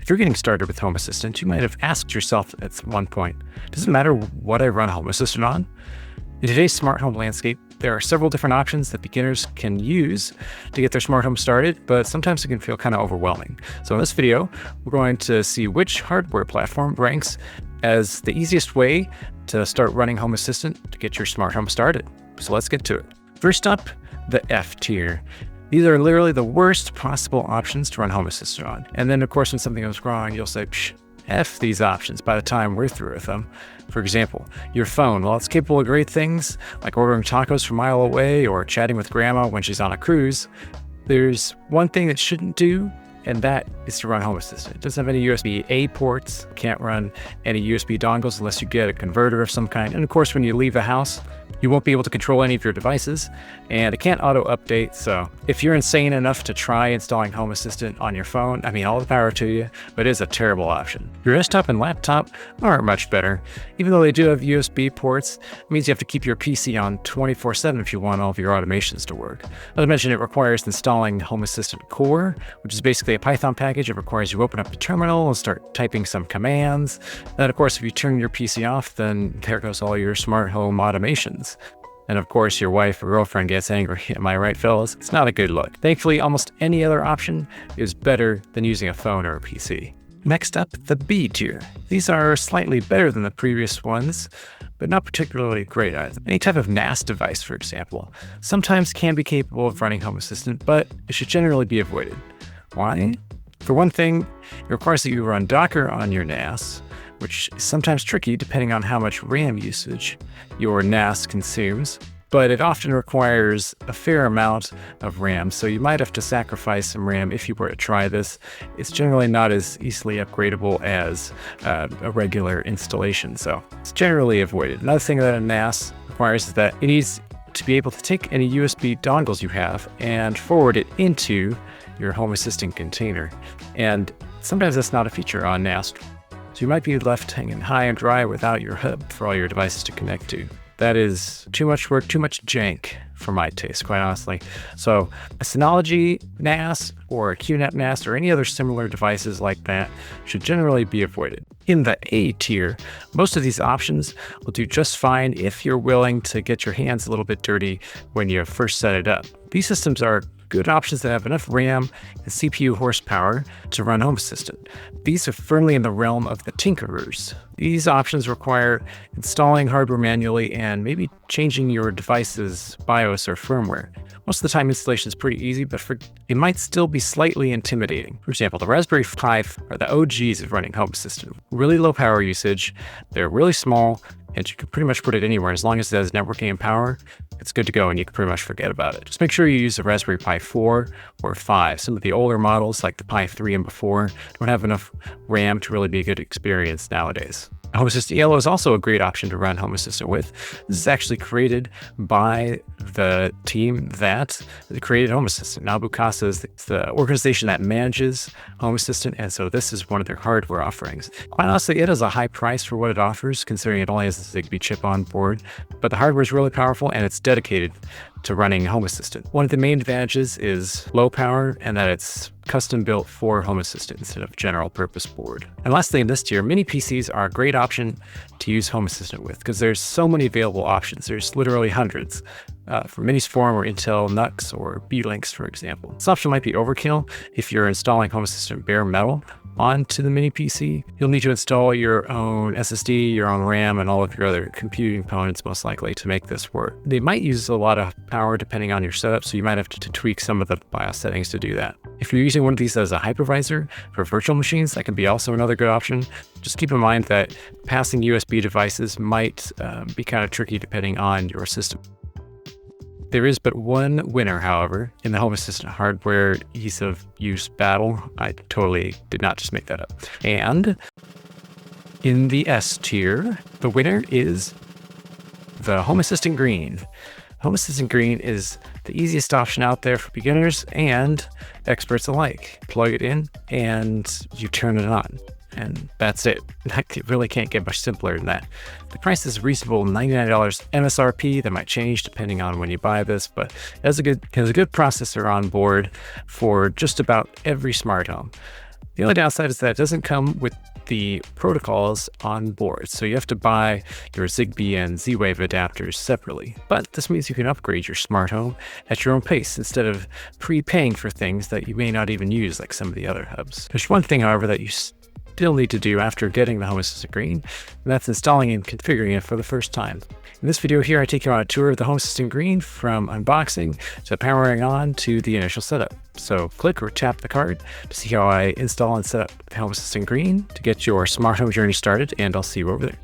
If you're getting started with Home Assistant, you might have asked yourself at one point, does it matter what I run Home Assistant on? In today's smart home landscape, there are several different options that beginners can use to get their smart home started, but sometimes it can feel kind of overwhelming. So in this video, we're going to see which hardware platform ranks as the easiest way to start running Home Assistant to get your smart home started. So let's get to it. First up, the F tier. These are literally the worst possible options to run Home Assistant on. And then of course, when something goes wrong, you'll say, F these options by the time we're through with them. For example, your phone, while it's capable of great things like ordering tacos from a mile away or chatting with grandma when she's on a cruise, there's one thing it shouldn't do, and that is to run Home Assistant. It doesn't have any USB-A ports, can't run any USB dongles unless you get a converter of some kind. And of course, when you leave the house, you won't be able to control any of your devices, and it can't auto-update. So if you're insane enough to try installing Home Assistant on your phone, I mean, all the power to you, but it is a terrible option. Your desktop and laptop aren't much better. Even though they do have USB ports, it means you have to keep your PC on 24/7 if you want all of your automations to work. Not to mention, it requires installing Home Assistant Core, which is basically a Python package. It requires you open up the terminal and start typing some commands. And of course, if you turn your PC off, then there goes all your smart home automations. And of course, your wife or girlfriend gets angry. Am I right, fellas? It's not a good look. Thankfully, almost any other option is better than using a phone or a PC. Next up, the B tier. These are slightly better than the previous ones, but not particularly great either. Any type of NAS device, for example, sometimes can be capable of running Home Assistant, but it should generally be avoided. Why? For one thing, it requires that you run Docker on your NAS, which is sometimes tricky depending on how much RAM usage your NAS consumes, but it often requires a fair amount of RAM, so you might have to sacrifice some RAM if you were to try this. It's generally not as easily upgradable as a regular installation, so it's generally avoided. Another thing that a NAS requires is that it needs to be able to take any USB dongles you have and forward it into your Home Assistant container, and sometimes that's not a feature on NAS. So you might be left hanging high and dry without your hub for all your devices to connect to. That is too much work, too much jank for my taste, quite honestly. So a Synology NAS or a QNAP NAS or any other similar devices like that should generally be avoided. In the A tier, most of these options will do just fine if you're willing to get your hands a little bit dirty when you first set it up. These systems are good options that have enough RAM and CPU horsepower to run Home Assistant. These are firmly in the realm of the tinkerers. These options require installing hardware manually and maybe changing your device's BIOS or firmware. Most of the time, installation is pretty easy, but it might still be slightly intimidating. For example, the Raspberry Pi are the OGs of running Home Assistant. Really low power usage, they're really small, and you can pretty much put it anywhere. As long as it has networking and power, it's good to go and you can pretty much forget about it. Just make sure you use the Raspberry Pi 4 or 5. Some of the older models like the Pi 3 and before don't have enough RAM to really be a good experience nowadays. Home Assistant Yellow is also a great option to run Home Assistant with. This is actually created by the team that created Home Assistant. Nabu Casa is the organization that manages Home Assistant, and so this is one of their hardware offerings. Quite honestly, it is a high price for what it offers, considering it only has a Zigbee chip on board, but the hardware is really powerful and it's dedicated to running Home Assistant. One of the main advantages is low power and that it's custom built for Home Assistant instead of general purpose board. And lastly, in this tier, mini PCs are a great option to use Home Assistant with because there's so many available options. There's literally hundreds. For Minisforum or Intel NUCs or B-Links, for example. This option might be overkill if you're installing Home Assistant bare metal onto the mini PC. You'll need to install your own SSD, your own RAM, and all of your other computing components most likely to make this work. They might use a lot of power depending on your setup, so you might have to tweak some of the BIOS settings to do that. If you're using one of these as a hypervisor for virtual machines, that can be also another good option. Just keep in mind that passing USB devices might be kind of tricky depending on your system. There is but one winner, however, in the Home Assistant hardware ease of use battle. I totally did not just make that up. And in the S tier, the winner is the Home Assistant Green. Home Assistant Green is the easiest option out there for beginners and experts alike. Plug it in and you turn it on. And that's it. It really can't get much simpler than that. The price is reasonable, $99 MSRP. That might change depending on when you buy this, but it has a good processor on board for just about every smart home. The only downside is that it doesn't come with the protocols on board, so you have to buy your Zigbee and Z-Wave adapters separately. But this means you can upgrade your smart home at your own pace instead of prepaying for things that you may not even use like some of the other hubs. There's one thing, however, that you still need to do after getting the Home Assistant Green, and that's installing and configuring it for the first time. In this video here, I take you on a tour of the Home Assistant Green from unboxing to powering on to the initial setup. So click or tap the card to see how I install and set up the Home Assistant Green to get your smart home journey started, and I'll see you over there.